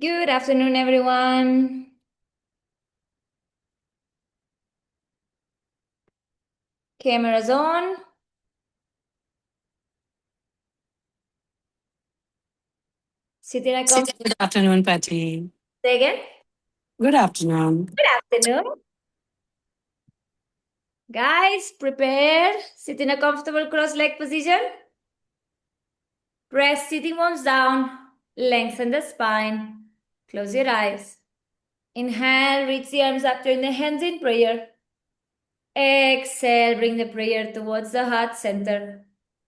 Good afternoon, everyone. Cameras on. Sitting like Good afternoon, Patty. Say again. Good afternoon. Good afternoon. Guys, prepare. Sit in a comfortable cross-leg position. Press sitting bones down. Lengthen the spine. Close your eyes. Inhale, reach the arms up, turn the hands in prayer. Exhale, bring the prayer towards the heart center.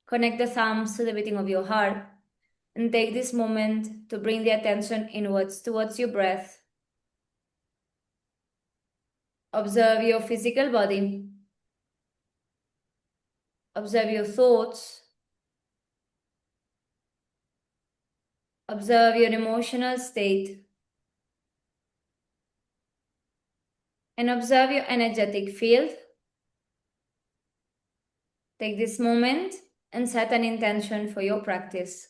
Connect the thumbs to the beating of your heart. And take this moment to bring the attention inwards towards your breath. Observe your physical body. Observe your thoughts. Observe your emotional state. And observe your energetic field. Take this moment and set an intention for your practice.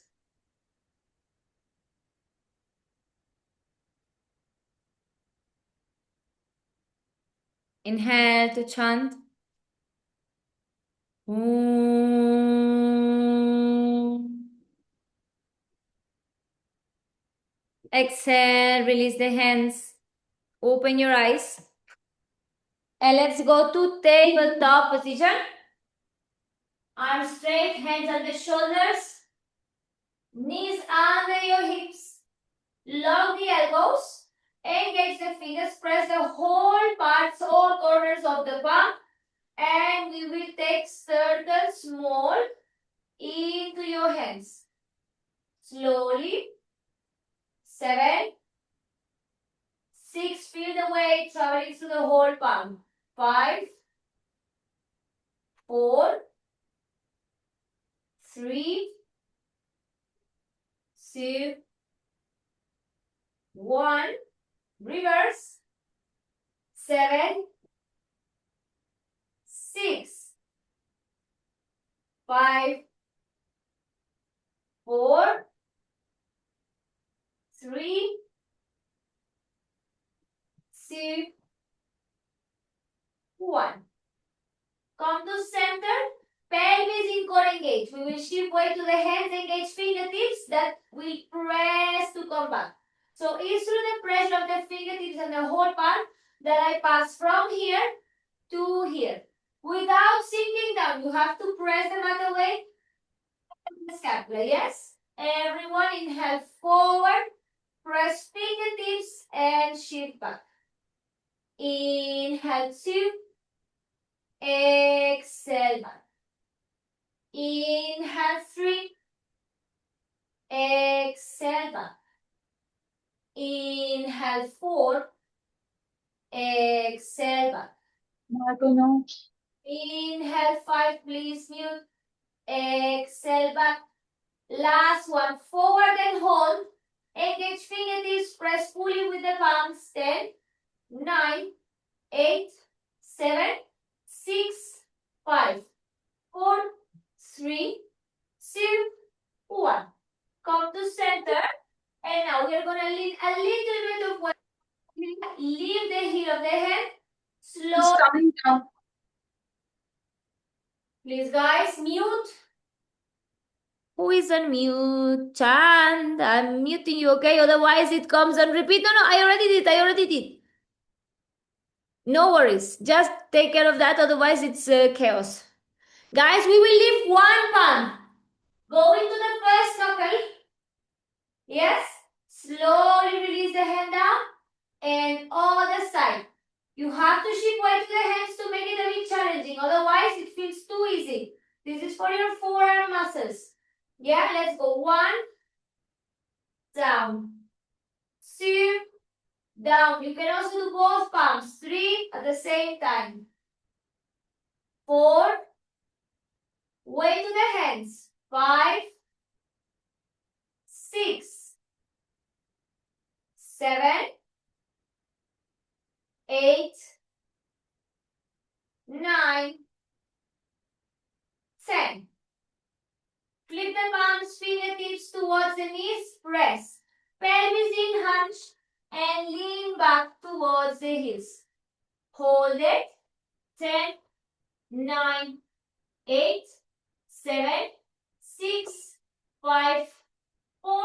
Inhale to chant. Om. Exhale, release the hands. Open your eyes. And let's go to tabletop position. Arms straight, hands on the shoulders. Knees under your hips. Lock the elbows. Engage the fingers. Press the whole parts, all corners of the palm. And we will take circles small into your hands. Slowly. 7, 6, feel the weight traveling through the whole palm. 5, 4, 3, 2, 1. Reverse. 7, 6, 5, 4, 3, 2, 1. Come to center. Pelvis in core engage. We will shift weight to the hands, engage fingertips that will press to come back. So it's through the pressure of the fingertips and the whole palm that I pass from here to here. Without sinking down, you have to press the mat away. The scapula, yes? Everyone inhale forward, press fingertips and shift back. Inhale 2, exhale back. Inhale 3, exhale back. Inhale 4, exhale back. Inhale 5, please mute. Exhale back. Last one, forward and hold. Engage fingertips, press fully with the palms. 10, 9, 8, 7, 6, 5, 4, 3, 2, 1. Come to center. And now we are going to lean a little bit of weight. Leave the heel of the hand. Slow. Down. Please, guys, mute. Who is on mute? Chant. I'm muting you, okay? Otherwise, it comes on repeat. No, I already did. No worries. Just take care of that. Otherwise, it's chaos. Guys, we will lift one palm. Go into the first knuckle. Yes. Slowly release the hand down. And other side. You have to shift weight to the hands to make it a bit challenging. Otherwise, it feels too easy. This is for your forearm muscles. Yeah, let's go. 1, down. 2, down. You can also do both palms. 3 at the same time. 4, weight to the hands. 5, 6, 7, 8, 9, 10. Flip the palms, fingertips towards the knees. Press. pelvis in hunch, and lean back towards the heels. Hold it. 10, 9, 8, 7, 6, 5, 4,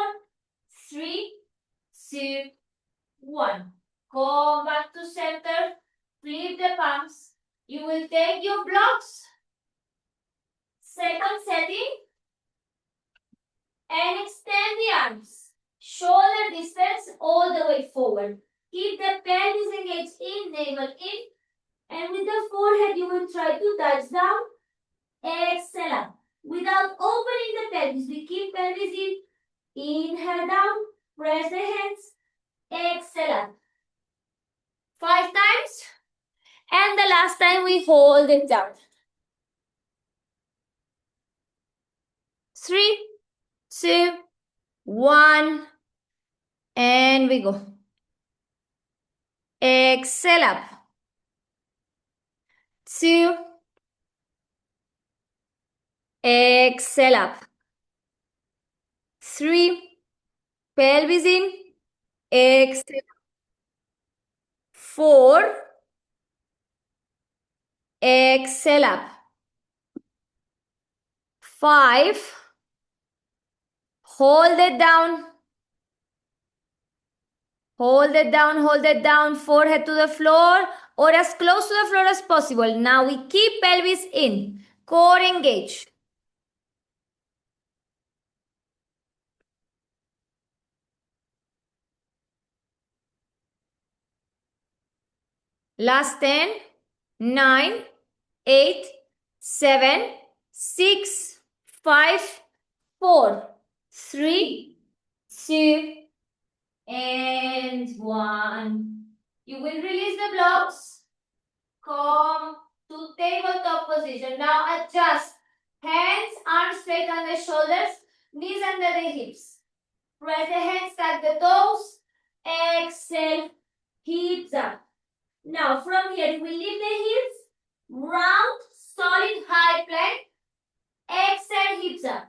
3, 2, 1. Come back to center. Flip the palms. You will take your blocks. Second setting. And extend the arms. Shoulder distance all the way forward. Keep the pelvis engaged in, navel in. And with the forehead, you will try to touch down. Exhale up. Without opening the pelvis, we keep pelvis in. Inhale down. Press the hands. Exhale up. 5 times. And the last time we hold it down. 3, 2, 1. And we go. Exhale up. 2. Exhale up. 3. Pelvis in. Exhale. 4. Exhale up. 5. Hold it down. Hold it down, hold it down. Forehead to the floor or as close to the floor as possible. Now we keep pelvis in. Core engaged. Last 10, 9, 8, 7, 6, 5, 4, 3, 2, and 1. You will release the blocks. Come to tabletop position. Now adjust. Hands, arms straight on the shoulders, knees under the hips. Press the hands, touch the toes. Exhale, hips up. Now from here, you will lift the hips, round, solid, high plank. Exhale, hips up.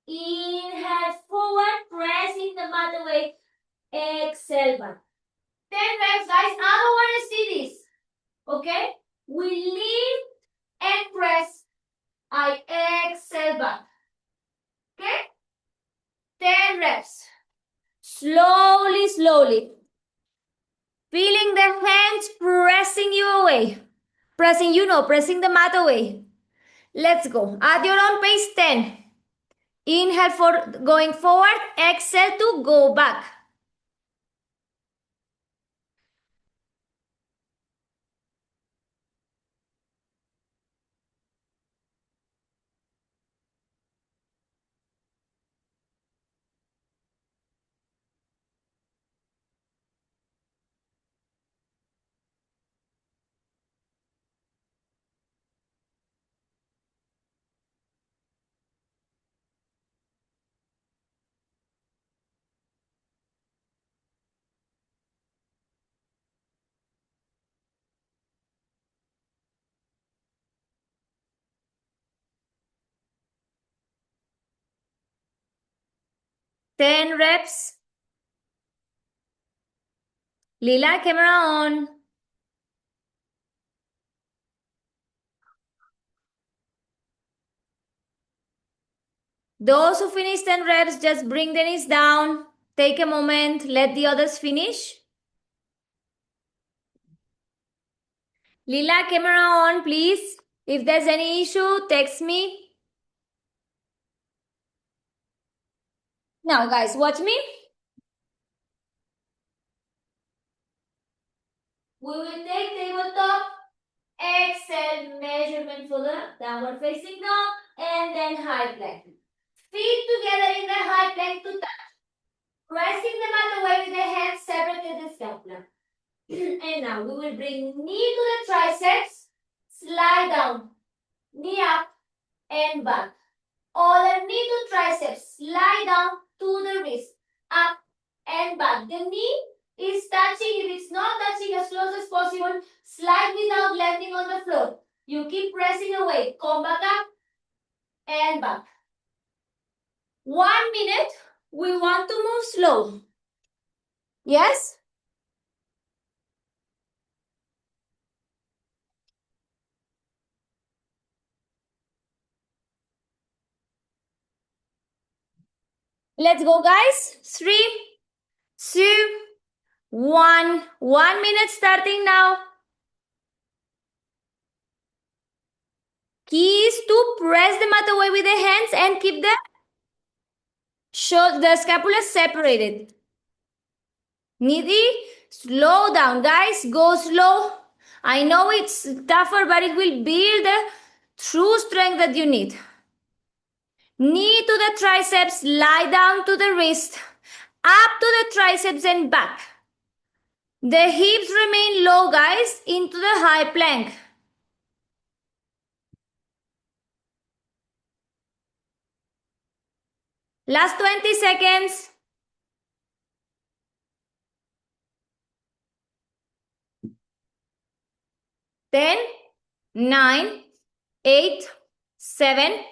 Inhale forward, pressing the mat away. Exhale back. 10 reps, guys. I don't want to see this. Okay? We lift and press. I exhale back. Okay? 10 reps. Slowly, slowly. Feeling the hands pressing you away. Pressing the mat away. Let's go. At your own pace, 10. Inhale for going forward. Exhale to go back. Ten reps. Lila, camera on. Those who finish 10 reps, just bring the knees down. Take a moment. Let the others finish. Lila, camera on, please. If there's any issue, text me. Now, guys, watch me. We will take tabletop. Exhale, measurement for the downward facing dog, and then high plank. Feet together in the high plank to touch. Pressing the mat away with the hands separated the scapula. And now we will bring knee to the triceps, slide down, knee up and back. Other knee to triceps, slide down to the wrist, up and back. The knee is touching. If it's not touching, as close as possible, slide without landing on the floor. You keep pressing away. Come back up and back. 1 minute. we want to move slow. Yes? Let's go, guys. 3, 2, 1. 1 minute starting now. Key is to press the mat away with the hands and keep the scapula separated. Needy, slow down, guys. Go slow. I know it's tougher, but it will build the true strength that you need. Knee to the triceps, lie down to the wrist, up to the triceps and back. The hips remain low, guys, into the high plank. Last 20 seconds. 10, 9, 8, 7,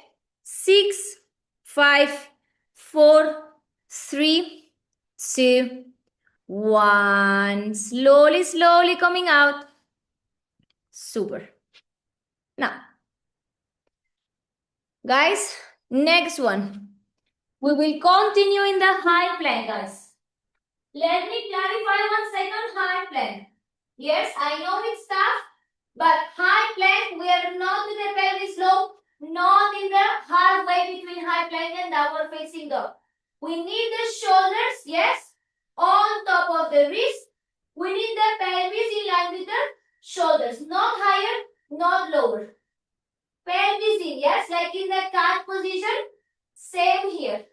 6, 5, 4, 3, 2, 1. Slowly, slowly coming out. Super. Now, guys, next one. We will continue in the high plank, guys. Let me clarify 1 second. High plank. Yes, I know it's tough, but high plank, we are not with the pelvis low, not in the halfway between high plank and downward facing dog. We need the shoulders, yes, on top of the wrist. We need the pelvis in line with the shoulders, not higher, not lower. Pelvis in, yes, like in the cat position. Same here.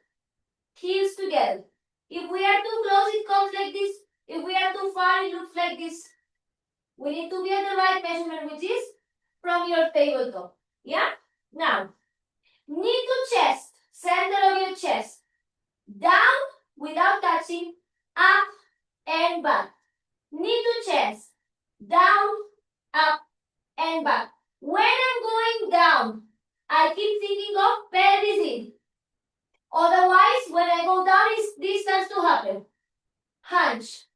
Heels together. If we are too close, it comes like this. If we are too far, it looks like this. We need to be at the right measurement, which is from your tabletop. Yeah? Now, knee to chest, center of your chest. Down without touching, up and back. Knee to chest, down, up and back. When I'm going down, I keep thinking of pelvis in. Otherwise, when I go down, this starts to happen. Hunch.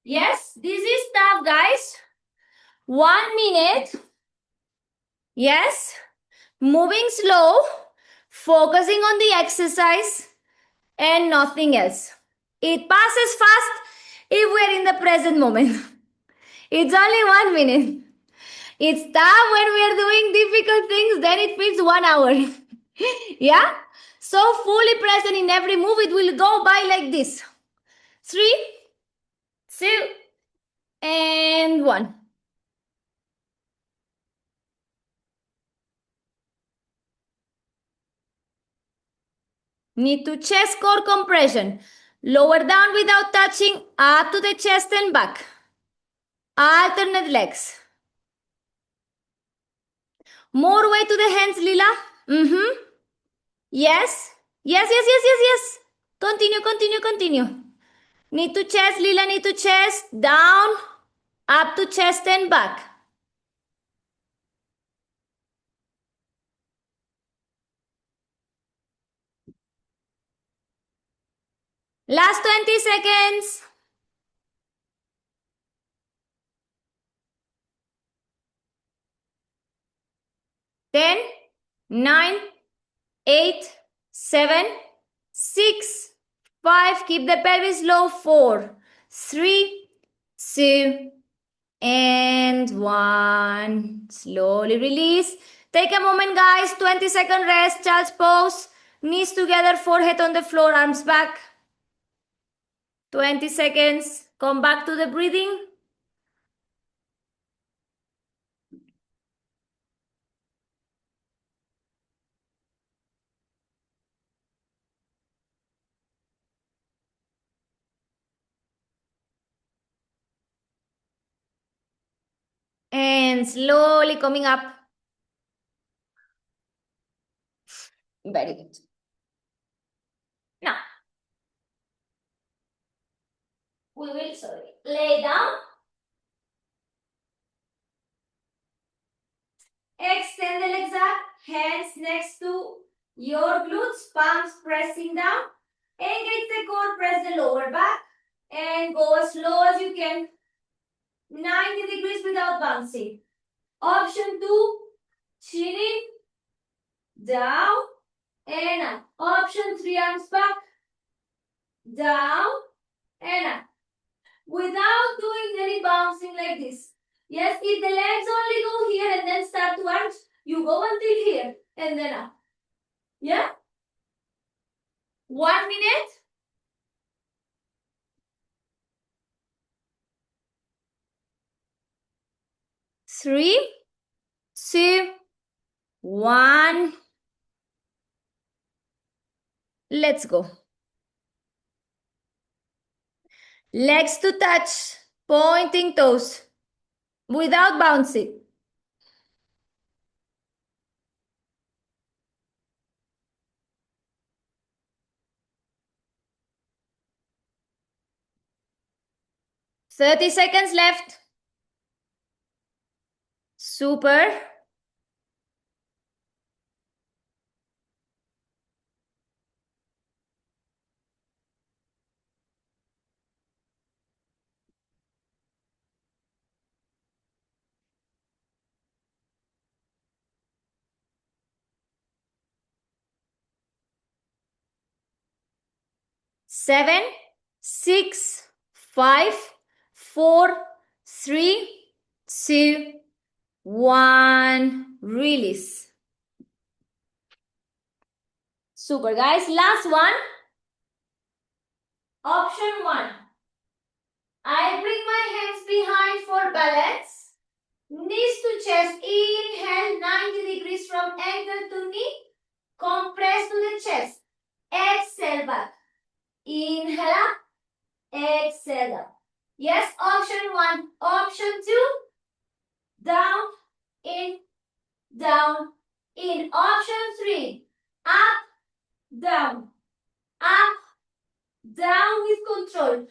Yes, this is tough, guys. 1 minute. Yes. Moving slow, focusing on the exercise and nothing else. It passes fast if we're in the present moment. It's only 1 minute. It's tough when we are doing difficult things, then it feels 1 hour. Yeah? So fully present in every move, it will go by like this. 3, 2, and 1. Knee to chest core compression. Lower down without touching, up to the chest and back. Alternate legs. More weight to the hands, Lila. Yes. Yes. Continue, continue, continue. Knee to chest, Lila, knee to chest. Down, up to chest and back. Last 20 seconds. Ten, 9, 8, 7, 6, 5. Keep the pelvis low. 4, 3, 2, and 1. Slowly release. Take a moment, guys. 20-second rest. Child's pose. Knees together, forehead on the floor, arms back. 20 seconds. Come back to the breathing. And slowly coming up. Very good. Now, we will, lay down. Extend the legs up. Hands next to your glutes. Palms pressing down. Engage the core, press the lower back and go as slow as you can. 90 degrees without bouncing. Option 2, chin in, down and up. Option 3, arms back, down and up. Without doing any bouncing like this. Yes, if the legs only go here and then start to arch, you go until here and then up. Yeah? 1 minute. 3, 2, 1. Let's go. Legs to touch, pointing toes, without bouncing. Thirty seconds left. Super. Seven, six, five, four, three, two, one. Release. Super, guys. Last one. Option 1. I bring my hands behind for balance. Knees to chest. Inhale 90 degrees from ankle to knee. Compress to the chest. Exhale back. Inhale up. Exhale up. Yes, option 1. Option 2. Down, in, down, in. Option 3. Up, down, up, down with control.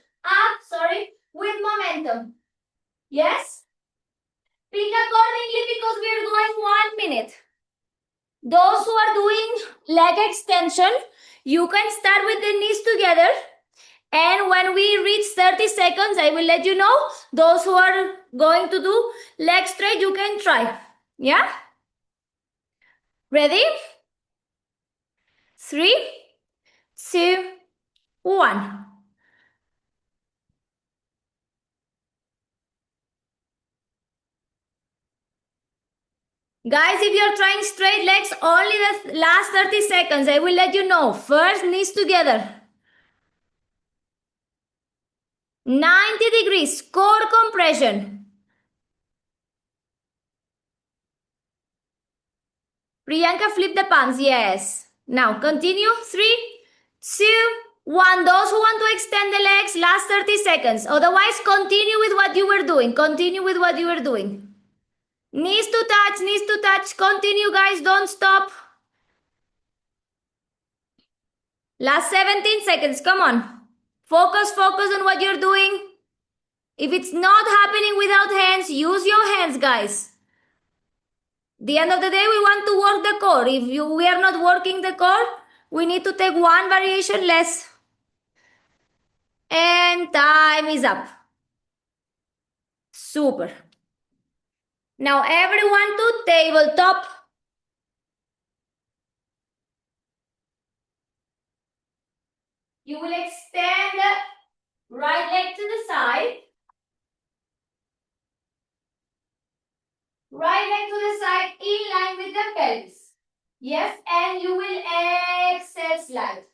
With momentum. Yes? Pick accordingly because we are going 1 minute. Those who are doing leg extension, you can start with the knees together. And when we reach 30 seconds, I will let you know. Those who are going to do leg straight, you can try. Yeah? Ready? 3, 2, 1. Guys, if you're trying straight legs, only the last 30 seconds. I will let you know. First, knees together. 90 degrees, core compression. Priyanka, flip the palms. Yes. Now, continue. 3, 2, 1. Those who want to extend the legs, last 30 seconds. Otherwise, continue with what you were doing. Continue with what you were doing. Knees to touch, knees to touch. Continue, guys. Don't stop. Last 17 seconds. Come on. Focus on what you're doing. If it's not happening without hands, use your hands, guys. The end of the day, we want to work the core. If we are not working the core, we need to take one variation less. And time is up. Super. Now everyone to tabletop. You will extend right leg to the side. Right leg to the side in line with the pelvis. Yes, and you will exhale slide.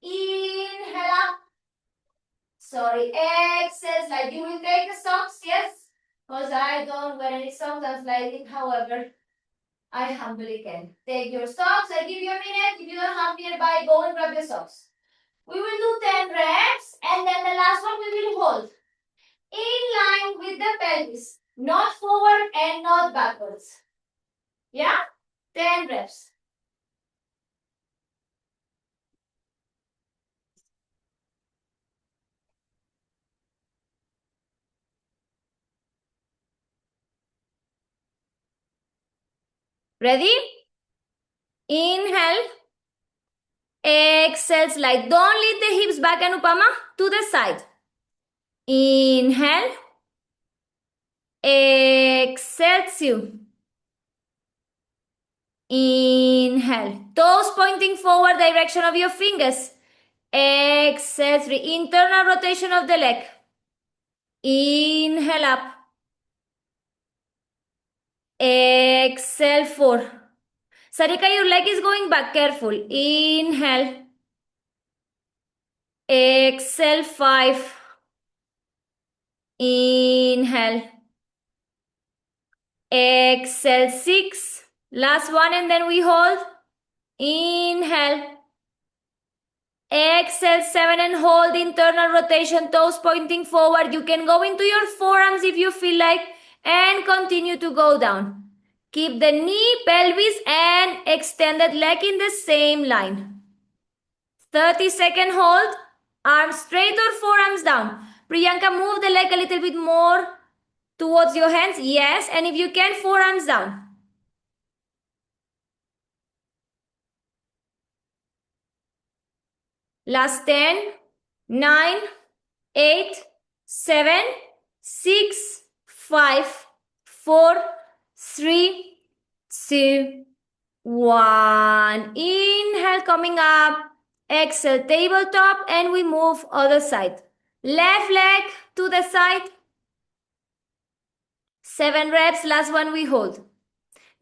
Inhale up. Exhale slide. You will take the socks, yes? Because I don't wear any socks, I'm sliding. However, I humbly can. Take your socks. I give you a minute. If you don't have nearby, go and grab your socks. We will do 10 reps and then the last one we will hold. In line with the pelvis. Not forward and not backwards. Yeah? 10 reps. Ready? Inhale. Exhale, slide. Don't lead the hips back, Anupama, to the side. Inhale. Exhale. Inhale. Toes pointing forward direction of your fingers. Exhale. 3. Internal rotation of the leg. Inhale up. Exhale. 4. Sarika, your leg is going back. Careful. Inhale. Exhale. 5. Inhale. Exhale. 6. Last one and then we hold. Inhale. Exhale. 7 and hold. Internal rotation. Toes pointing forward. You can go into your forearms if you feel like. And continue to go down. Keep the knee, pelvis and extended leg in the same line. 30-second hold. Arms straight or forearms down. Priyanka, move the leg a little bit more towards your hands. Yes. And if you can, forearms down. Last 10, 9, 8, 7, 6, 5, 4, 3, 2, 1. Inhale, coming up. Exhale, tabletop, and we move other side. Left leg to the side. 7 reps, last one we hold.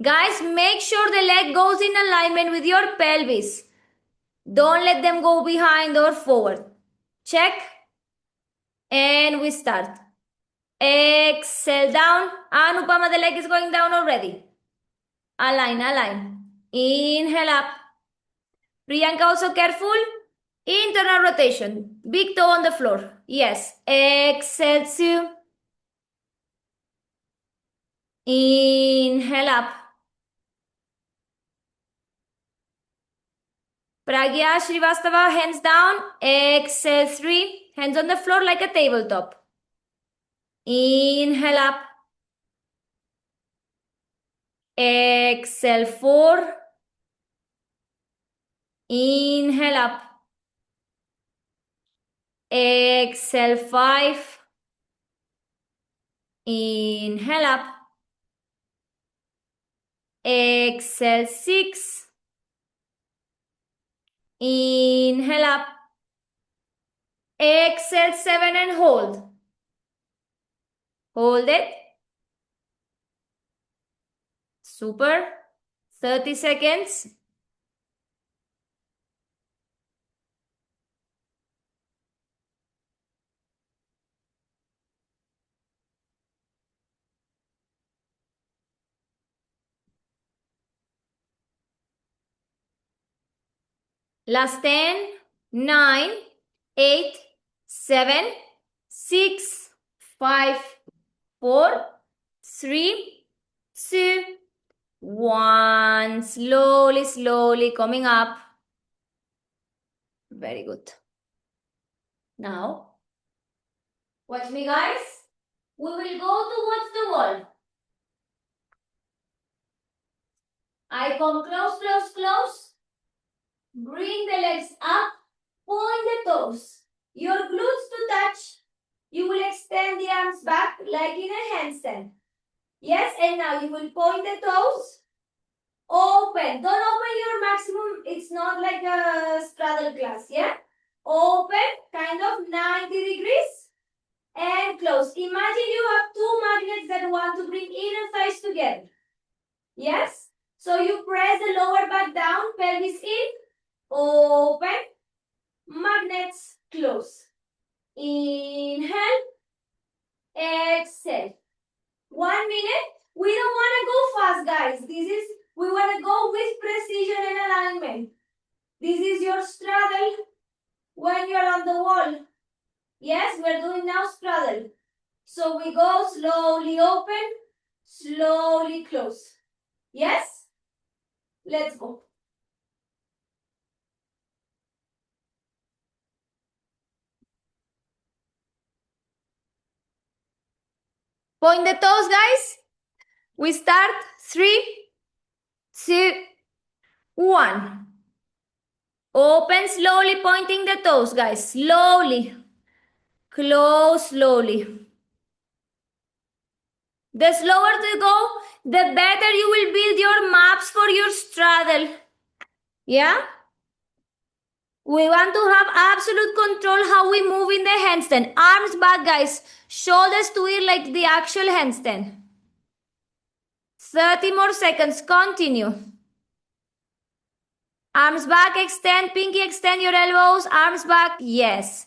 Guys, make sure the leg goes in alignment with your pelvis. Don't let them go behind or forward. Check. And we start. Exhale down. Anupama, the leg is going down already. Align, align. Inhale up. Priyanka, also careful. Internal rotation. Big toe on the floor. Yes. Exhale 2. Inhale up. Pragya Srivastava, hands down. Exhale 3. Hands on the floor like a tabletop. Inhale up. Exhale 4. Inhale up. Exhale 5. Inhale up. Exhale 6. Inhale up. Exhale 7 and hold. Hold it. Super. 30 seconds. Last 10, 9, 8, 7, 6, 5, 4, 3, 2, 1. Slowly, slowly coming up. Very good. Now, watch me, guys. We will go towards the wall. I come close, close, close. Bring the legs up. Point the toes. Your glutes to touch. You will extend the arms back like in a handstand. Yes, and now you will point the toes. Open. Don't open your maximum. It's not like a straddle class, yeah? Open, kind of 90 degrees. And close. Imagine you have two magnets that want to bring inner thighs together. Yes? So you press the lower back down, pelvis in, open, magnets close. Inhale, exhale. 1 minute. We don't want to go fast, guys. We want to go with precision and alignment. This is your straddle when you're on the wall. Yes, we're doing now straddle. So we go slowly open, slowly close. Yes? Let's go. Point the toes, guys. We start 3, 2, 1. Open slowly, pointing the toes, guys. Slowly. Close slowly. The slower you go, the better you will build your maps for your straddle. Yeah? We want to have absolute control how we move in the handstand. Arms back, guys. Shoulders to ear like the actual handstand. 30 more seconds. Continue. Arms back, extend. Pinky, extend your elbows. Arms back. Yes.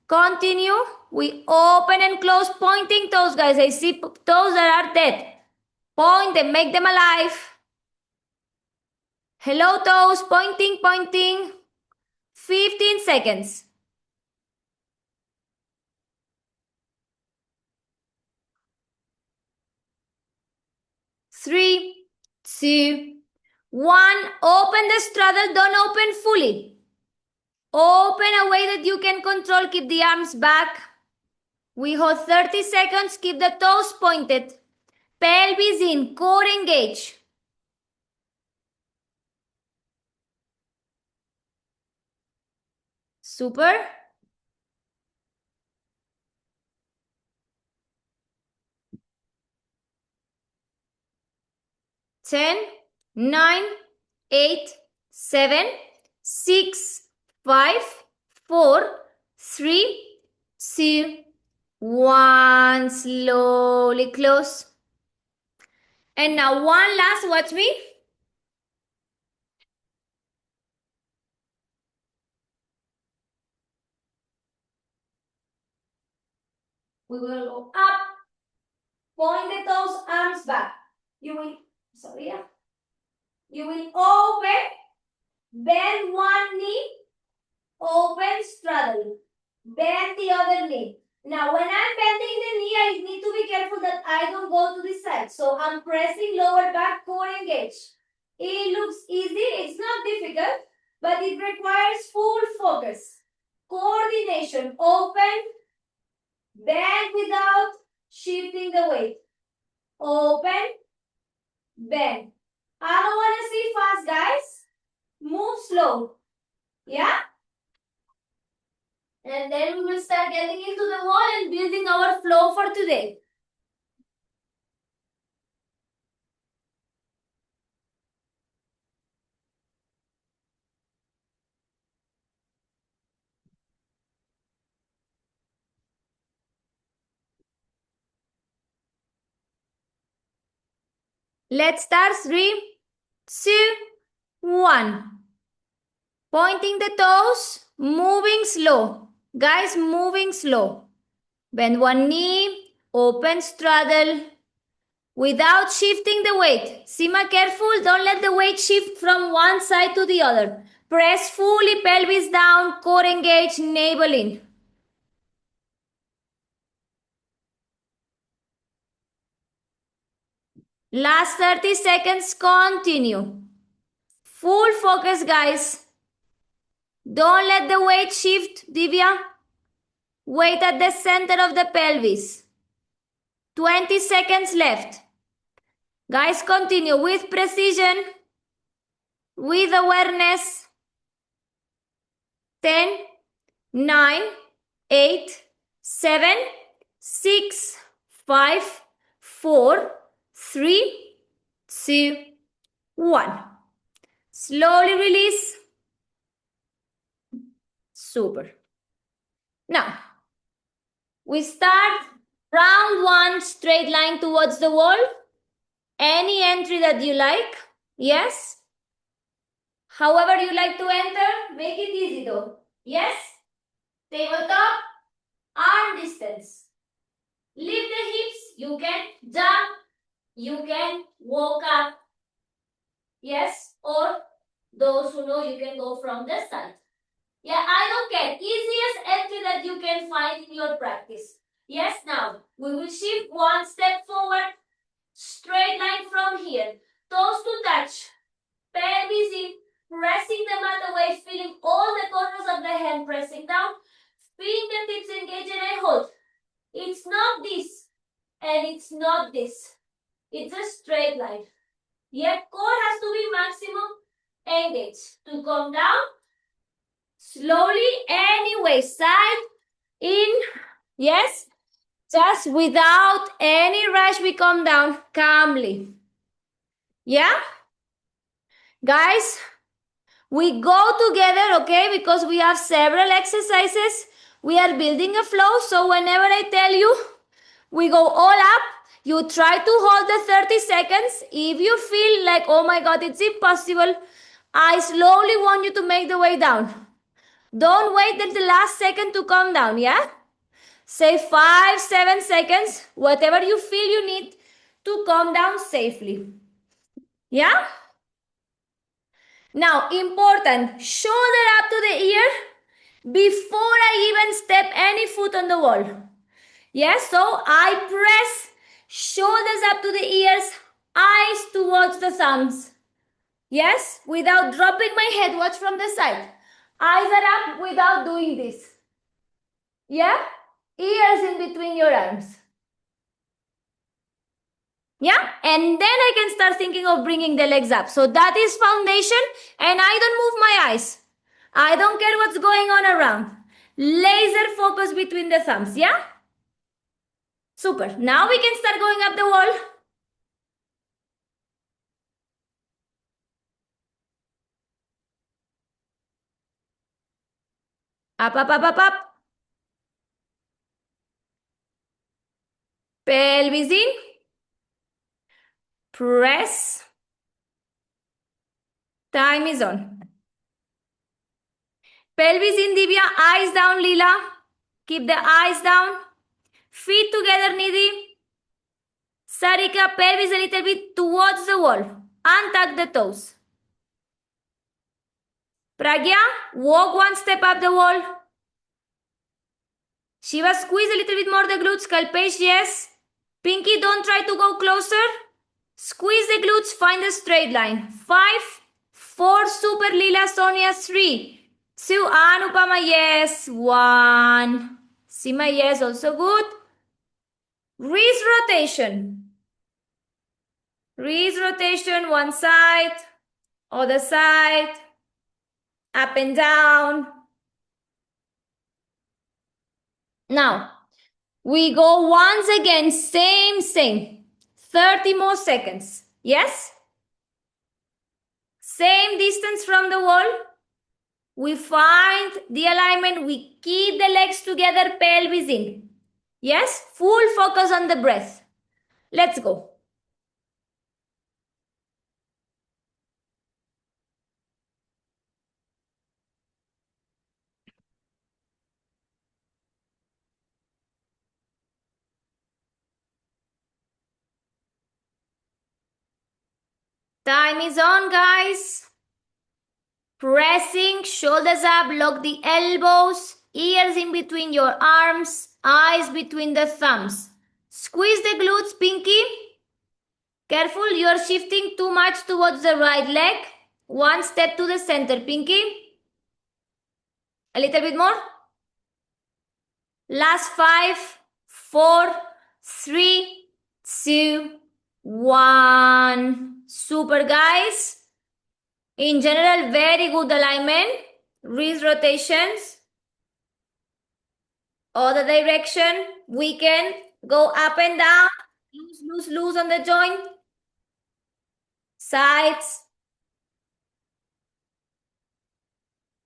Continue. We open and close, pointing toes, guys. I see toes that are dead. Point them, make them alive. Hello, toes. Pointing, pointing. 15 seconds. 3, 2, 1. Open the straddle. Don't open fully. Open a way that you can control. Keep the arms back. We hold 30 seconds. Keep the toes pointed. Pelvis in. Core engage. Super. 10, 9, 8, 7, 6, 5, 4, 3, 2, 1. Slowly close. And now one last, watch me. We will go up, point the toes, arms back. You will open, bend one knee, open, straddle. Bend the other knee. Now, when I'm bending the knee, I need to be careful that I don't go to the side. So I'm pressing lower back, core engage. It looks easy. It's not difficult, but it requires full focus. Coordination. Open, bend without shifting the weight. Open, bend. I don't want to see fast, guys. Move slow. Yeah? And then we will start getting into the wall and building our flow for today. Let's start. 3, 2, 1. Pointing the toes, moving slow. Guys, moving slow. Bend one knee, open straddle without shifting the weight. Sima, careful, don't let the weight shift from one side to the other. Press fully, pelvis down, core engage, navel in. Last 30 seconds, continue. Full focus, guys. Don't let the weight shift, Divya. Weight at the center of the pelvis. 20 seconds left. Guys, continue with precision, with awareness. 10, 9, 8, 7, 6, 5, 4, 3, 2, 1. Slowly release. Super. Now, we start round 1, straight line towards the wall. Any entry that you like. Yes? However you like to enter, make it easy though. Yes? Tabletop, arm distance. Lift the hips, you can jump, you can walk up. Yes? Or those who know, you can go from the side. Yeah, I don't care. Easiest entry that you can find in your practice. Yes, now we will shift one step forward. Straight line from here. Toes to touch. Pelvis in. Pressing the mat away. Feeling all the corners of the hand pressing down. Fingertips engage and I hold. It's not this. And it's not this. It's a straight line. Yet core has to be maximum engaged. To come down. Slowly, anyway, side, in, yes, just without any rush, we come down calmly. Yeah? Guys, we go together, okay, because we have several exercises. We are building a flow, so whenever I tell you, we go all up. You try to hold the 30 seconds. If you feel like, oh my God, it's impossible, I slowly want you to make the way down. Don't wait till the last second to come down, yeah? Say 5, 7 seconds, whatever you feel you need to come down safely. Yeah? Now, important, shoulder up to the ear before I even step any foot on the wall. Yes, so I press shoulders up to the ears, eyes towards the thumbs. Yes, without dropping my head, watch from the side. Eyes are up without doing this. Yeah? Ears in between your arms. Yeah? And then I can start thinking of bringing the legs up. So that is foundation, and I don't move my eyes. I don't care what's going on around. Laser focus between the thumbs. Yeah? Super. Now we can start going up the wall. Up, up, up, up, up. Pelvis in. Press. Time is on. Pelvis in, Divya. Eyes down, Leela. Keep the eyes down. Feet together, Nidhi. Sarika, pelvis a little bit towards the wall. Untuck the toes. Pragya, walk one step up the wall. Shiva, squeeze a little bit more the glutes. Kalpesh, yes. Pinky, don't try to go closer. Squeeze the glutes, find a straight line. 5, 4, super Leela, Sonia, 3, 2, Anupama, yes. 1. Sima, yes, also good. Wrist rotation. Wrist rotation, one side, other side, up and down. Now, we go once again, same. 30 more seconds. Yes? Same distance from the wall. We find the alignment. We keep the legs together, pelvis in. Yes? Full focus on the breath. Let's go. Time is on, guys. Pressing, shoulders up, lock the elbows, ears in between your arms, eyes between the thumbs. Squeeze the glutes, pinky. Careful, you're shifting too much towards the right leg. One step to the center, pinky. A little bit more. Last 5, 4, 3, 2, 1. Super, guys. In general, very good alignment. Wrist rotations. Other direction. We can go up and down. Loose on the joint. Sides.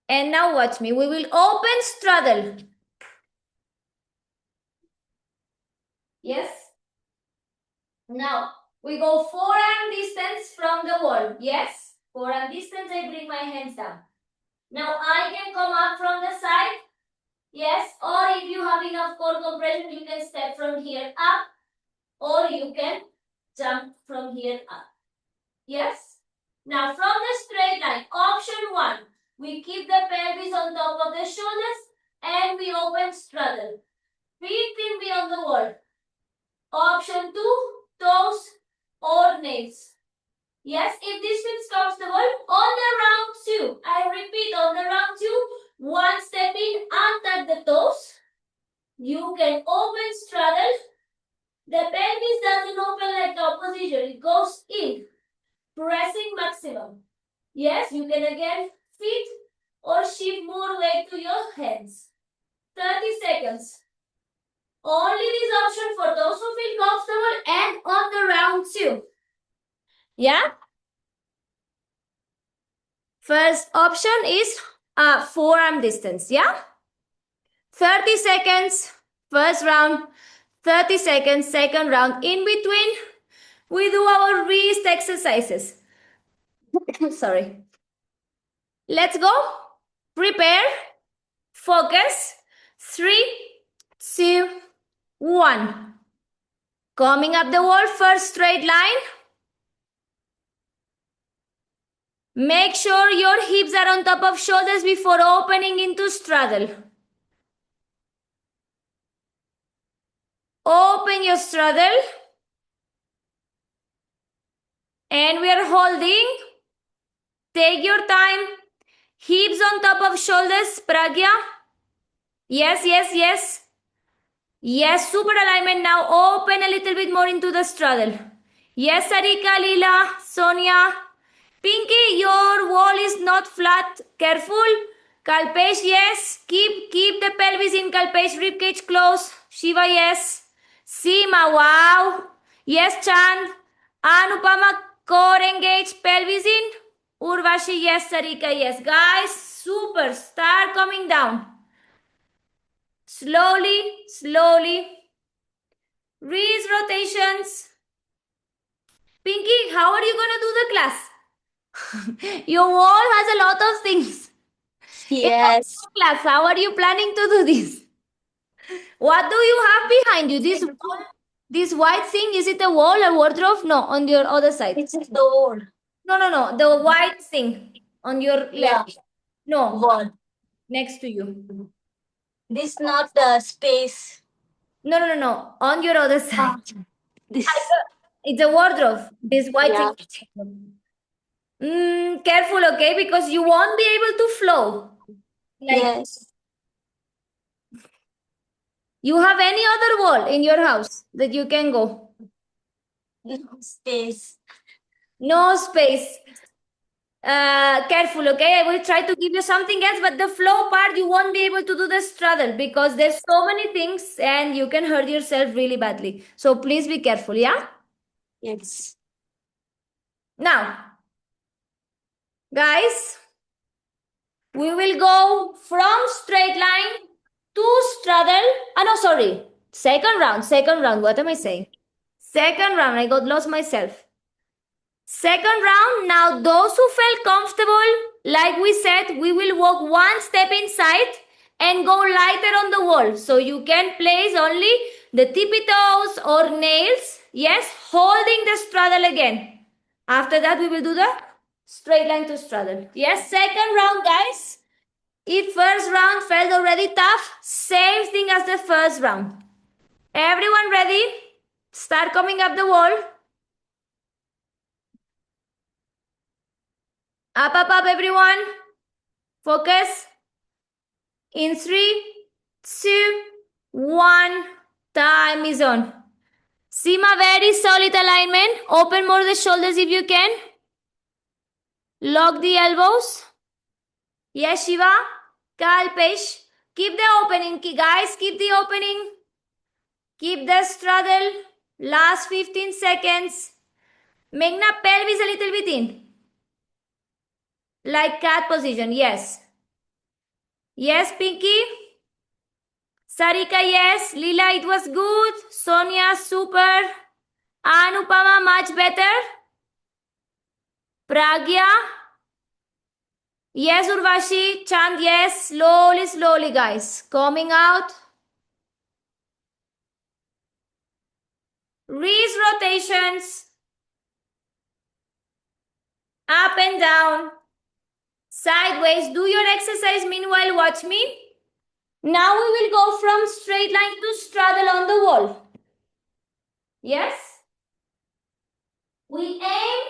And now watch me. We will open straddle. Yes. Now, we go forearm distance from the wall. Yes. Forearm distance, I bring my hands down. Now, I can come up from the side. Yes. Or if you have enough core compression, you can step from here up. Or you can jump from here up. Yes. Now, from the straight line, option 1. We keep the pelvis on top of the shoulders and we open straddle. Feet in beyond the wall. Option 2, toes or nails. Yes, if this feels comfortable, on the round 2, I repeat, on the round 2, one step in, untuck the toes. You can open straddle. The pelvis doesn't open like the opposition, it goes in, pressing maximum. Yes, you can again, feet or shift more weight to your hands. 30 seconds. Only this option for those who feel comfortable and on the round 2. Yeah? First option is forearm distance. Yeah? 30 seconds, first round. 30 seconds, second round. In between, we do our wrist exercises. Sorry. Let's go. Prepare. Focus. 3, 2, 1. Coming up the wall, first straight line. Make sure your hips are on top of shoulders before opening into straddle. Open your straddle. And we are holding. Take your time. Hips on top of shoulders. Pragya. Yes, yes, yes. Yes, super alignment now. Open a little bit more into the straddle. Yes, Sarika, Leela, Sonia. Pinky, your wall is not flat. Careful. Kalpesh, yes. Keep the pelvis in, Kalpesh. Ribcage close. Shiva, yes. Seema, wow. Yes, Chand. Anupama, core engage. Pelvis in. Urvashi, yes. Sarika, yes. Guys, super. Start coming down. Slowly, slowly. Wrist rotations. Pinky, how are you gonna do the class? Your wall has a lot of things. Yes. In class, how are you planning to do this? What do you have behind you? This white thing, is it a wall or wardrobe? No, on your other side. It's a door. No. The white thing on your left. Yeah. No, Wall. next to you. This not the space. No. On your other side. This. It's a wardrobe. This white Yeah. thing. Careful, okay? Because you won't be able to flow. Yes. You have any other wall in your house that you can go? No space. No space. Careful, okay? I will try to give you something else, but the flow part, you won't be able to do the straddle because there's so many things and you can hurt yourself really badly. So please be careful, yeah? Yes. Now, guys, we will go from straight line to straddle. No, sorry. Second round. What am I saying? Second round. I got lost myself. Second round. Now, those who felt comfortable, like we said, we will walk one step inside and go lighter on the wall. So you can place only the tippy toes or nails. Yes, holding the straddle again. After that, we will do the straight line to straddle. Yes, second round, guys. If first round felt already tough, same thing as the first round. Everyone ready? Start coming up the wall. Up, everyone. Focus. In 3, 2, 1. Time is on. Seema, very solid alignment. Open more the shoulders if you can. Lock the elbows. Yes, Shiva. Kalpesh. Keep the opening, guys. Keep the opening. Keep the straddle. Last 15 seconds. Meghna, pelvis a little bit in. Like cat position, yes. Yes, Pinky. Sarika, yes. Leela, it was good. Sonia, super. Anupama, much better. Pragya. Yes, Urvashi. Chand, yes. Slowly, guys. Coming out. Wrist rotations. Up and down. Sideways. Do your exercise. Meanwhile, watch me. Now we will go from straight line to straddle on the wall. Yes? We aim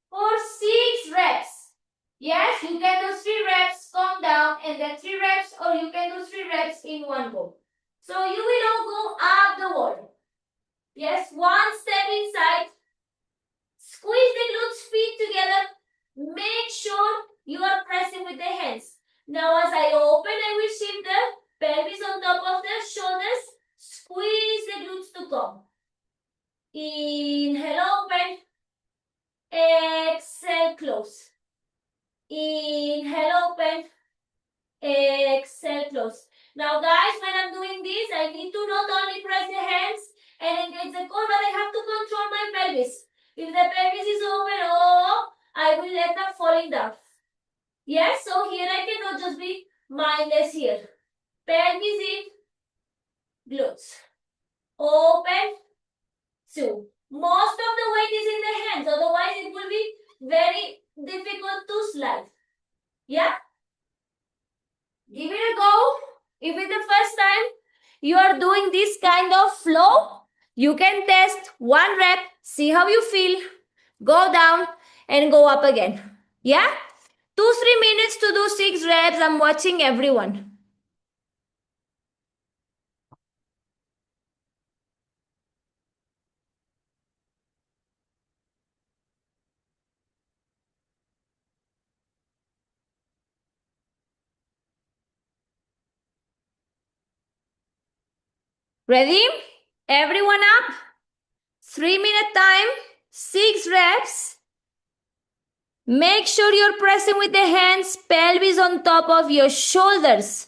for 6 reps. Yes, you can do 3 reps, come down, and then 3 reps, or you can do 3 reps in one go. So you will all go up the wall. Yes, one step inside. Squeeze the glutes, feet together. Make sure you are pressing with the hands. Now as I open, I will shift the pelvis on top of the shoulders. Squeeze the glutes to come. Inhale, open. Exhale, close. Inhale, open. Exhale, close. Now guys, when I'm doing this, I need to not only press the hands and engage the core, but I have to control my pelvis. If the pelvis is open, I will let them falling down. Yes, so here I cannot just be mindless here. Pelvis in, glutes. Open, two. Most of the weight is in the hands, otherwise it will be very difficult to slide. Yeah? Give it a go. If it's the first time you are doing this kind of flow, you can test 1 rep, see how you feel, go down and go up again. Yeah? 2-3 minutes to do 6 reps. I'm watching everyone. Ready? Everyone up. 3-minute time, 6 reps. Make sure you're pressing with the hands, pelvis on top of your shoulders.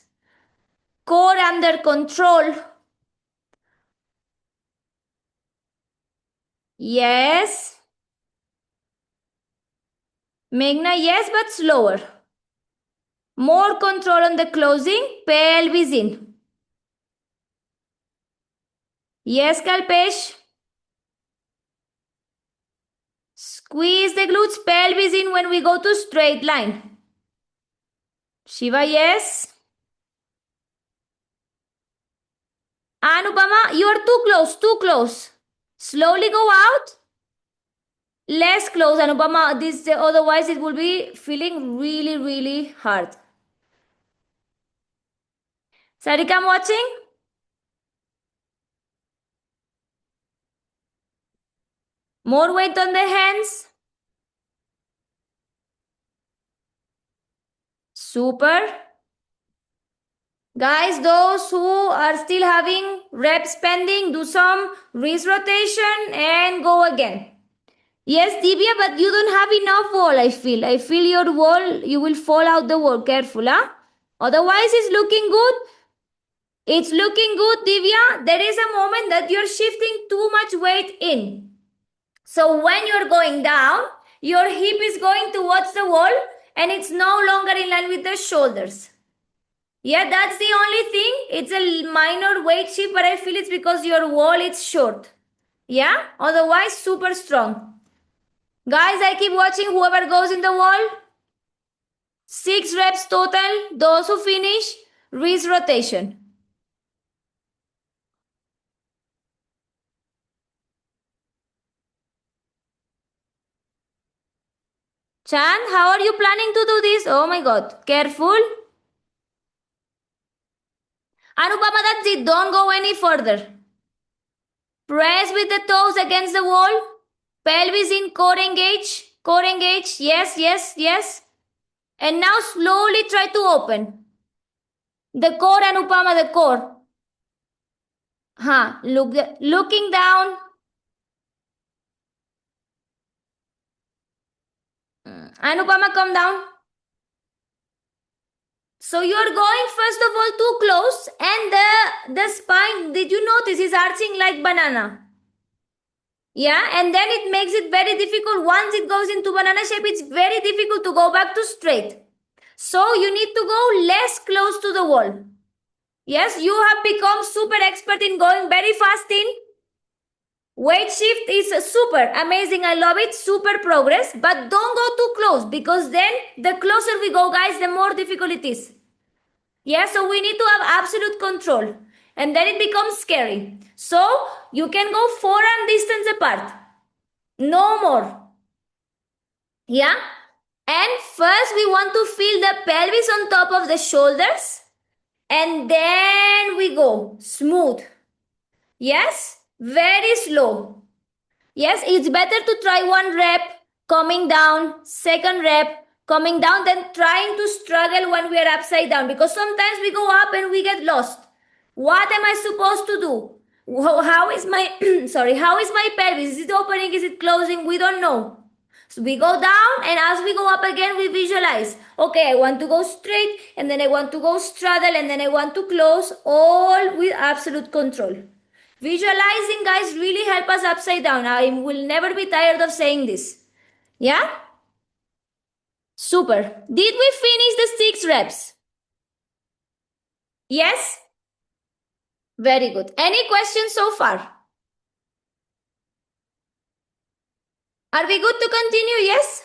Core under control. Yes. Meghna, yes, but slower. More control on the closing, pelvis in. Yes, Kalpesh. Squeeze the glutes, pelvis in when we go to straight line. Shiva, yes. Anupama, you are too close, too close. Slowly go out. Less close, Anupama. This otherwise it will be feeling really, really hard. Sarika, I'm watching. More weight on the hands. Super. Guys, those who are still having reps pending, do some wrist rotation and go again. Yes, Divya, but you don't have enough wall, I feel. I feel your wall, you will fall out the wall. Careful, huh? Otherwise, it's looking good. It's looking good, Divya. There is a moment that you're shifting too much weight in. So when you're going down, your hip is going towards the wall and it's no longer in line with the shoulders. Yeah, that's the only thing. It's a minor weight shift, but I feel it's because your wall is short. Yeah, otherwise super strong. Guys, I keep watching whoever goes in the wall. 6 reps total. Those who finish, wrist rotation. Chan, how are you planning to do this? Oh my god, careful. Anupama, that's it. Don't go any further. Press with the toes against the wall. Pelvis in, core engage. Core engage. Yes, yes, yes. And now slowly try to open. The core, Anupama, the core. Looking down. Anupama, come down. So you're going first of all too close and the spine, did you notice, is arching like banana. Yeah, and then it makes it very difficult. Once it goes into banana shape, it's very difficult to go back to straight. So you need to go less close to the wall. Yes, you have become super expert in going very fast in. Weight shift is super amazing. I love it. Super progress. But don't go too close because then the closer we go, guys, the more difficult it is. Yeah, so we need to have absolute control. And then it becomes scary. So you can go forearm distance apart. No more. Yeah? And first we want to feel the pelvis on top of the shoulders. And then we go smooth. Yes? Very slow. Yes, it's better to try 1 rep, coming down, 2nd rep, coming down, then trying to struggle when we are upside down, because sometimes we go up and we get lost. What am I supposed to do? How is my how is my pelvis? Is it opening? Is it closing? We don't know. So we go down, and as we go up again, we visualize. Okay, I want to go straight, and then I want to go straddle, and then I want to close, all with absolute control. Visualizing, guys, really help us upside down. I will never be tired of saying this. Yeah? Super. Did we finish the 6 reps? Yes? Very good. Any questions so far? Are we good to continue? Yes?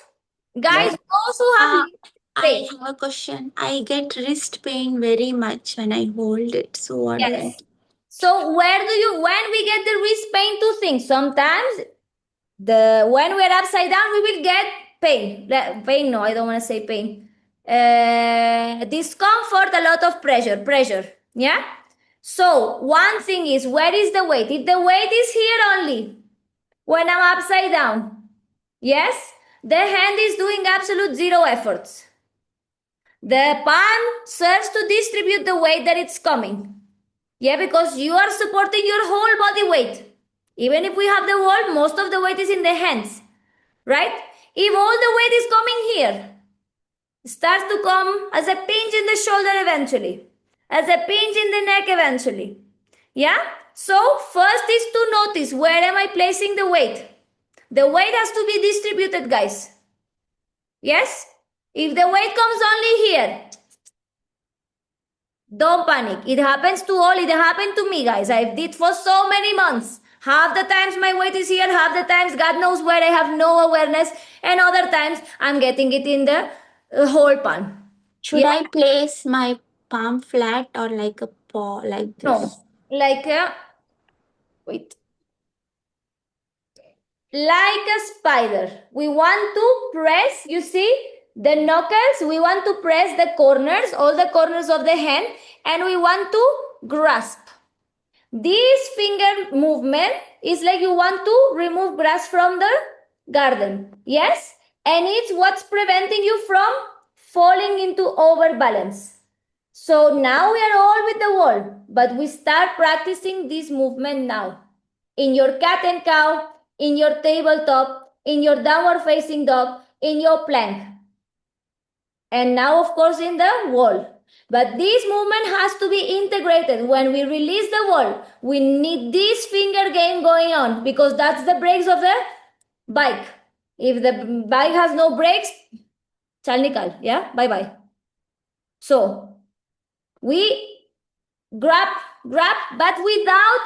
Guys, Yes. those who have I have a question. I get wrist pain very much when I hold it. So what do I yes. So when we get the wrist pain, 2 things. Sometimes when we're upside down, we will get pain. Pain, no, I don't want to say pain. Discomfort, a lot of pressure. Yeah? So one thing is, where is the weight? If the weight is here only, when I'm upside down, yes, the hand is doing absolute 0 efforts. The palm serves to distribute the weight that it's coming. Yeah, because you are supporting your whole body weight. Even if we have the wall, most of the weight is in the hands, right? If all the weight is coming here, it starts to come as a pinch in the shoulder eventually, as a pinch in the neck eventually. Yeah? So first is to notice, where am I placing the weight? The weight has to be distributed, guys. Yes? If the weight comes only here, don't panic. It happens to all. It happened to me, guys. I did for so many months. Half the times my weight is here, half the times God knows where I have no awareness, and other times I'm getting it in the whole palm. Should I place my palm flat or like a paw like this? No, like a wait, like a spider. We want to press. You see the knuckles. We want to press the corners, all the corners of the hand, and we want to grasp. This finger movement is like you want to remove grass from the garden. Yes? And it's what's preventing you from falling into overbalance. So now we are all with the wall, but we start practicing this movement now. In your cat and cow, in your tabletop, in your downward facing dog, in your plank. And now, of course, in the wall. But this movement has to be integrated. When we release the wall, we need this finger game going on, because that's the brakes of the bike. If the bike has no brakes, chal nikal, yeah, bye-bye. So we grab, but without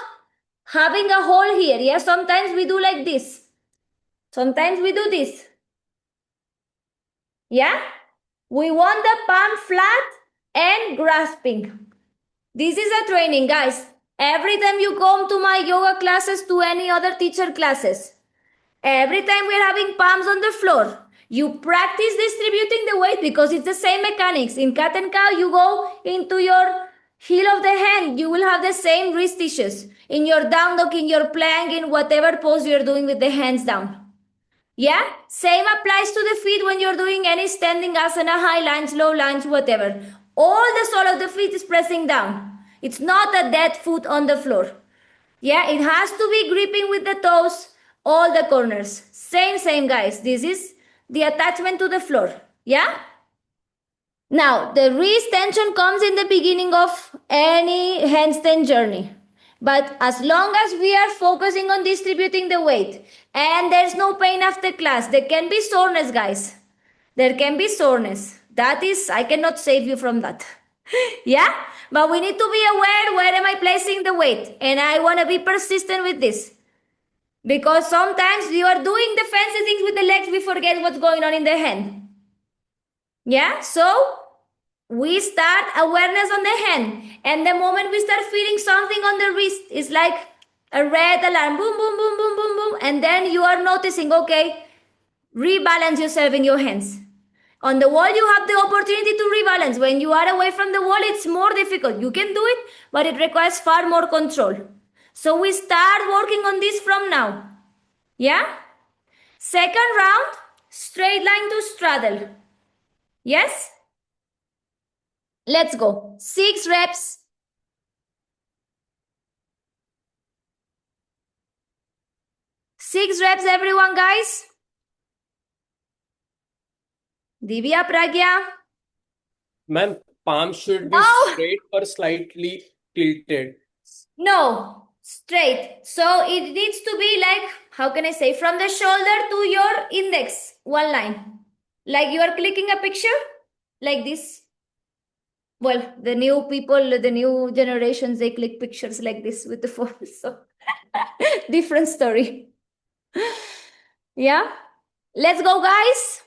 having a hole here. Yeah, sometimes we do like this. Sometimes we do this. Yeah? We want the palm flat and grasping. This is a training, guys. Every time you come to my yoga classes, to any other teacher classes, every time we're having palms on the floor, you practice distributing the weight, because it's the same mechanics. In cat and cow, you go into your heel of the hand, you will have the same wrist issues. In your down dog, in your plank, in whatever pose you're doing with the hands down. Yeah? Same applies to the feet when you're doing any standing asana, high lunge, low lunge, whatever. All the sole of the feet is pressing down. It's not a dead foot on the floor. Yeah, it has to be gripping with the toes, all the corners. Same, guys. This is the attachment to the floor. Yeah? Now, the wrist tension comes in the beginning of any handstand journey. But as long as we are focusing on distributing the weight and there's no pain after class, there can be soreness, guys. There can be soreness. That is, I cannot save you from that. Yeah? But we need to be aware, where am I placing the weight? And I want to be persistent with this. Because sometimes you are doing the fancy things with the legs, we forget what's going on in the hand. Yeah? So we start awareness on the hand. And the moment we start feeling something on the wrist, it's like a red alarm. Boom, boom, boom, boom, boom, boom. And then you are noticing, okay, rebalance yourself in your hands. On the wall, you have the opportunity to rebalance. When you are away from the wall, it's more difficult. You can do it, but it requires far more control. So we start working on this from now. Yeah? Second round, straight line to straddle. Yes? Let's go. 6 reps. 6 reps, everyone, guys. Divya, Pragya. Ma'am, palm should be No. straight or slightly tilted. No, straight. So it needs to be like, how can I say, from the shoulder to your index, one line. Like you are clicking a picture, like this. Well, the new people, the new generations, they click pictures like this with the phone. So different story. Yeah. Let's go, guys.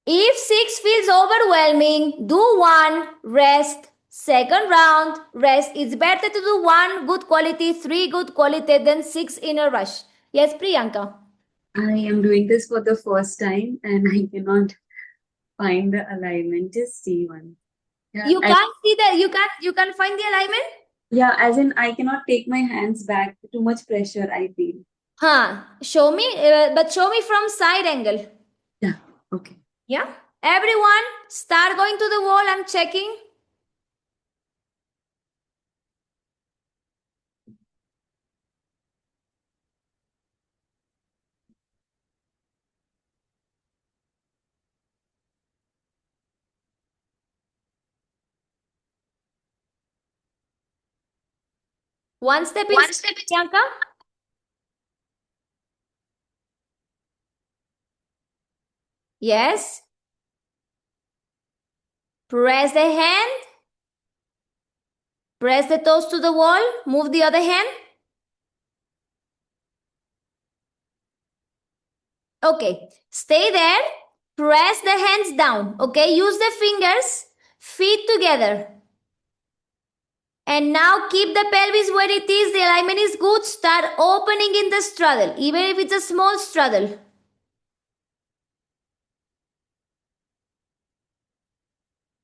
If 6 feels overwhelming, do 1, rest. Second round, rest. It's better to do 1 good quality, 3 good quality than 6 in a rush. Yes, Priyanka. I am doing this for the first time and I cannot find the alignment. Just see one. Yeah, You can't see that. You can't find the alignment? yeah, as in I cannot take my hands back. Too much pressure, I feel. Huh. Show me, but show me from side angle. Yeah, okay. Yeah. Everyone, start going to the wall. I'm checking. One step in, Priyanka. Yes. Press the hand. Press the toes to the wall. Move the other hand. Okay. Stay there. Press the hands down. Okay. Use the fingers. Feet together. And now keep the pelvis where it is. The alignment is good. Start opening in the straddle, even if it's a small straddle.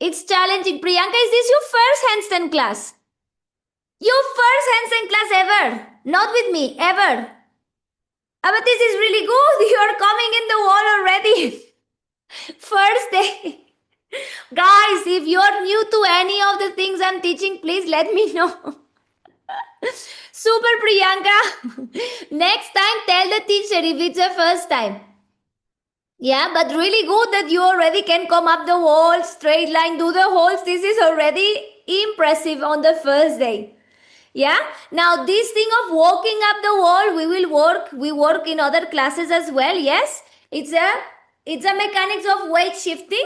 It's challenging. Priyanka, is this your first handstand class? Your first handstand class ever? Not with me, ever. But this is really good. You are coming in the wall already. First day. Guys, if you are new to any of the things I'm teaching, please let me know. Super, Priyanka. Next time, tell the teacher if it's the first time. Yeah, but really good that you already can come up the wall, straight line, do the holes. This is already impressive on the first day. Yeah. Now this thing of walking up the wall, we work in other classes as well. Yes. It's a mechanics of weight shifting.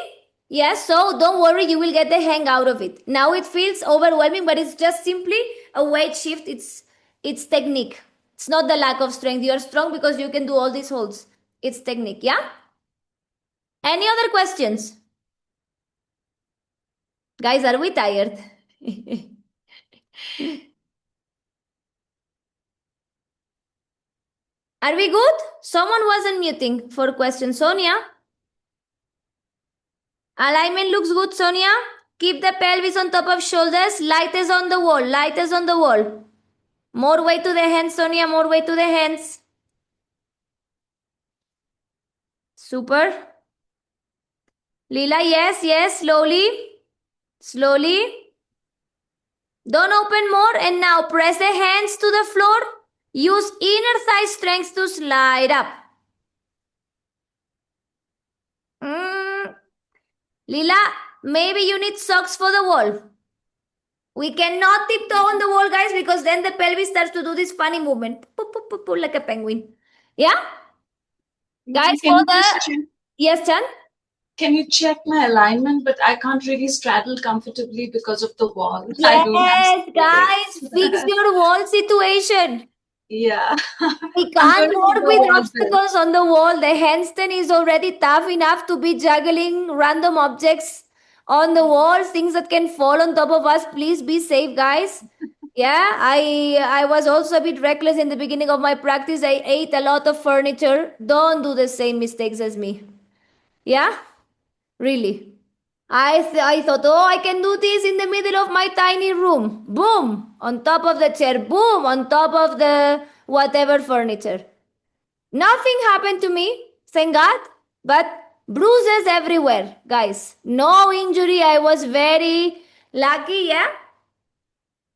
Yes. So don't worry, you will get the hang out of it. Now it feels overwhelming, but it's just simply a weight shift. It's technique. It's not the lack of strength. You are strong because you can do all these holds. It's technique. Yeah. Any other questions? Guys, are we tired? Are we good? Someone wasn't muting for questions. Sonia? Alignment looks good, Sonia. Keep the pelvis on top of shoulders. Light is on the wall. Light is on the wall. More weight to the hands, Sonia. More weight to the hands. Super. Leela, yes, yes. Slowly. Slowly. Don't open more. And now press the hands to the floor. Use inner thigh strength to slide up. Leela, maybe you need socks for the wall. We cannot tiptoe on the wall, guys, because then the pelvis starts to do this funny movement. Poo, poo, poo, poo, like a penguin. Yeah? Guys, Can for you just the... check? Yes, Chan? Can you check my alignment? But I can't really straddle comfortably because of the wall. I don't have Yes, space. guys, fix your wall situation. Yeah. We I'm can't going to work do with all this. obstacles on the wall. The handstand is already tough enough to be juggling random objects on the wall, things that can fall on top of us. Please be safe, guys. Yeah, I was also a bit reckless in the beginning of my practice. I ate a lot of furniture. Don't do the same mistakes as me. Yeah? Really. I thought, oh, I can do this in the middle of my tiny room. Boom! On top of the chair. Boom! On top of the whatever furniture. Nothing happened to me, thank God. But Bruises everywhere, guys. No injury. I was very lucky, yeah.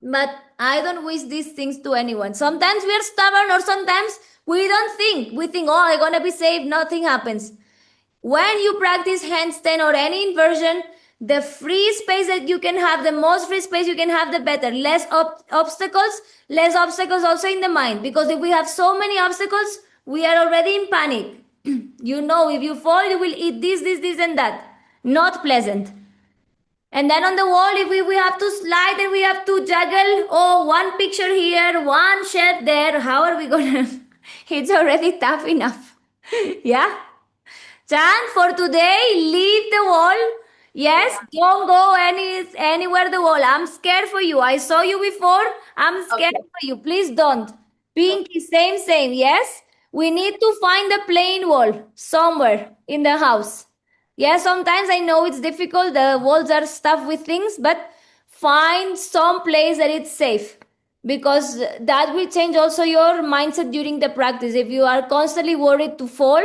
But I don't wish these things to anyone. Sometimes we are stubborn, or sometimes we don't think. We think, oh, I'm gonna be safe, nothing happens. When you practice handstand or any inversion, the free space that you can have, the most free space you can have, the better. Less obstacles also in the mind. Because if we have so many obstacles, we are already in panic. You know, if you fall, you will eat this, and that. Not pleasant. And then on the wall, if we have to slide and we have to juggle, oh, one picture here, one shelf there, how are we gonna? It's already tough enough. Yeah? Chan, for today, leave the wall. Yes, don't go anywhere the wall. I'm scared for you. I saw you before. I'm scared for you. Please don't. Pinky, same. Yes? We need to find a plain wall somewhere in the house. Yeah, sometimes I know it's difficult. The walls are stuffed with things, but find some place that it's safe, because that will change also your mindset during the practice. If you are constantly worried to fall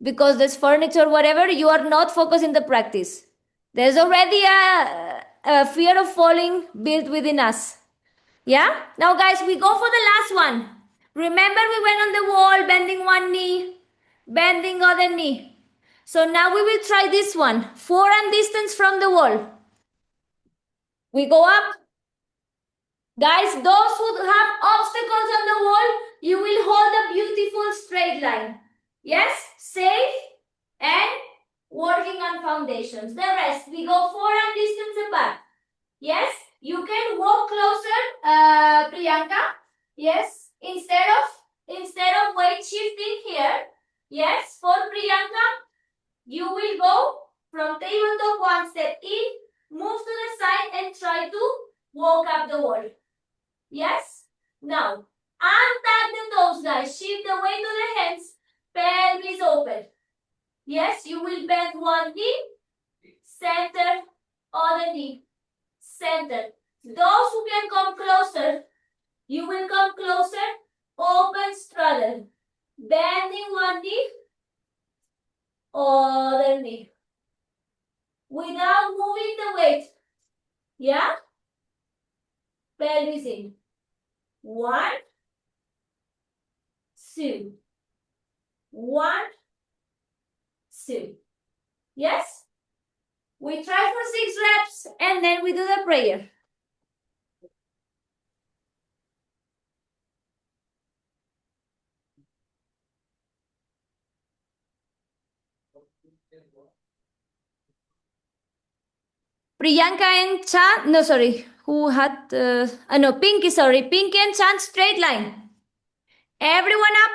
because there's furniture, whatever, you are not focused in the practice. There's already a fear of falling built within us. Yeah? Now, guys, we go for the last one. Remember, we went on the wall, bending one knee, bending other knee. So now we will try this one. Forearm distance from the wall. We go up. Guys, those who have obstacles on the wall, you will hold a beautiful straight line. Yes? Safe and working on foundations. The rest, we go forearm distance apart. Yes? You can walk closer, Priyanka. Yes? Instead of weight shifting here. Yes? For Priyanka, you will go from tabletop one step in, move to the side and try to walk up the wall. Yes? Now, untag the toes, guys. Shift the weight to the hands. Pelvis open. Yes, you will bend one knee, center, other knee, center. Those who can come closer, you will come closer, open straddle. Bending one knee, other knee. Without moving the weight. Yeah? Pelvis in. 1, 2. 1, 2. Yes? We try for 6 reps and then we do the prayer. Priyanka and Chan, no, sorry, who had, no, Pinky, sorry, Pinky and Chan, straight line. Everyone up.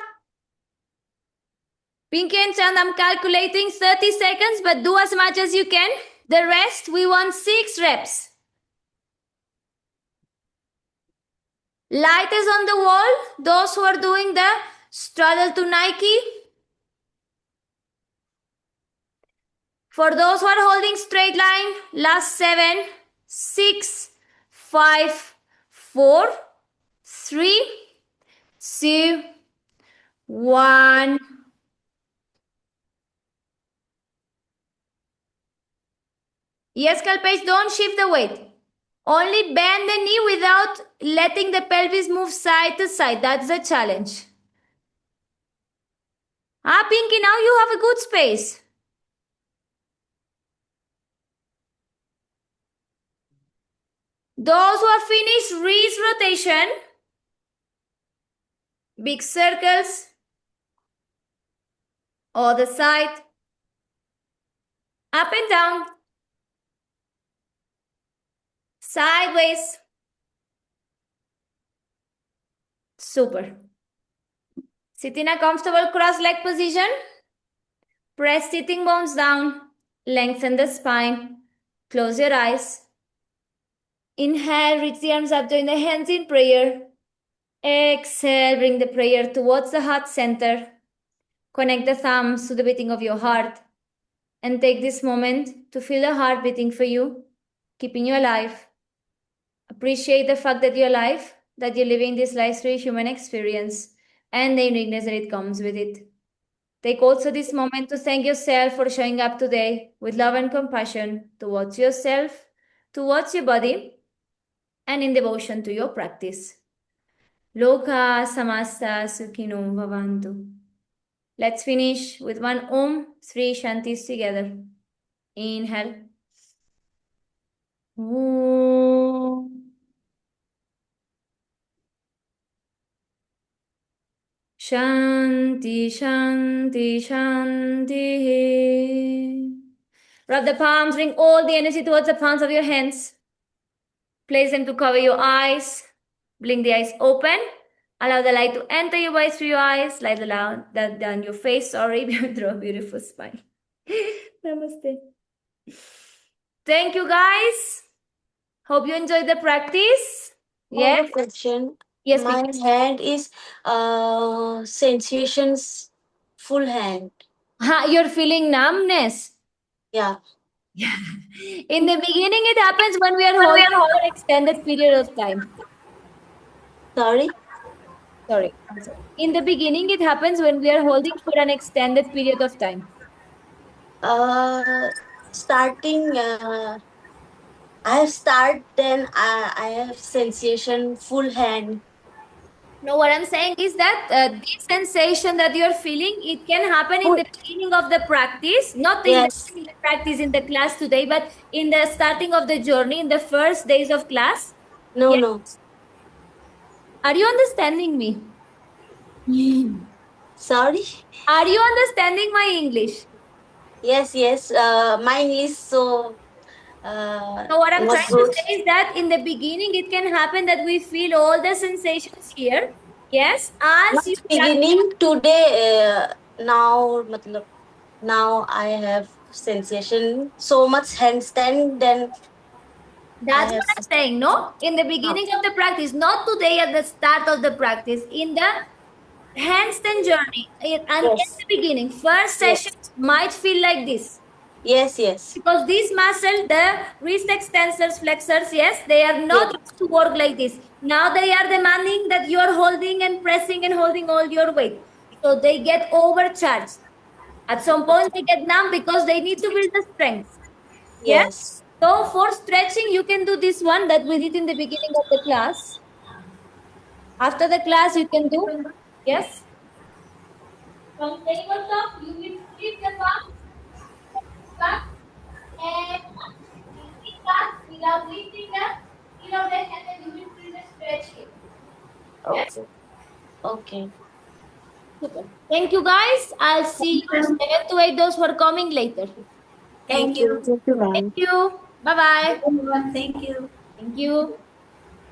Pinky and Chan, I'm calculating 30 seconds, but do as much as you can. The rest, we want 6 reps. Light is on the wall. Those who are doing the straddle to Nike. For those who are holding straight line, last 7, 6, 5, 4, 3, 2, 1. Yes, Kalpesh, don't shift the weight. Only bend the knee without letting the pelvis move side to side. That's the challenge. Pinky, now you have a good space. Those who have finished, wrist rotation. Big circles. Other side. Up and down. Sideways. Super. Sit in a comfortable cross-leg position. Press sitting bones down. Lengthen the spine. Close your eyes. Inhale, reach the arms up, join the hands in prayer. Exhale, bring the prayer towards the heart center. Connect the thumbs to the beating of your heart. And take this moment to feel the heart beating for you, keeping you alive. Appreciate the fact that you're alive, that you're living this life-free human experience, and the uniqueness that it comes with it. Take also this moment to thank yourself for showing up today with love and compassion towards yourself, towards your body, and in devotion to your practice. Loka samasta sukhino bhavantu. Let's finish with one Om, three Shantis together. Inhale. Om. Shanti, Shanti, Shanti. Rub the palms, bring all the energy towards the palms of your hands. Place them to cover your eyes. Blink the eyes open. Allow the light to enter your eyes through your eyes. Light down your face. Sorry, draw a beautiful smile. Namaste. Thank you, guys. Hope you enjoyed the practice. Yes. Question. Yes, My please. hand is sensations full hand. You're feeling numbness. Yeah. In the beginning, it happens when we are holding for an extended period of time. Sorry. Sorry. In the beginning, it happens when we are holding for an extended period of time. Starting. I have start, then I have sensation full hand. No, what I'm saying is that this sensation that you're feeling, it can happen in the beginning of the practice, not in Yes. the practice in the class today, but in the starting of the journey, in the first days of class. No, Yes. no. Are you understanding me? Sorry. Are you understanding my English? Yes, yes. My English so So what I'm not trying to good. say is that in the beginning, it can happen that we feel all the sensations here. Yes, as Not you beginning today. Now, matlab, now I have sensation so much handstand. Then That's I have what I'm saying, no? In the beginning of the practice, not today at the start of the practice, in the handstand journey, and in yes, the beginning, first yes, sessions might feel like this. yes, yes, Because these muscles, the wrist extensors, flexors, yes, they are yes, not used to work like this. Now they are demanding that you are holding and pressing and holding all your weight. So they get overcharged. At some point, they get numb because they need to build the strength. Yes? yes. So for stretching, you can do this one that we did in the beginning of the class. After the class, you can do, yes? From tabletop, you will flip the palm back and repeat that without lifting the below that, and then you will feel the stretch here. Yes? Okay, okay. Super. Thank you, guys. I'll see you 7 to 8 those who are coming later. Thank you. Thank you. Bye-bye. Thank you. Thank you.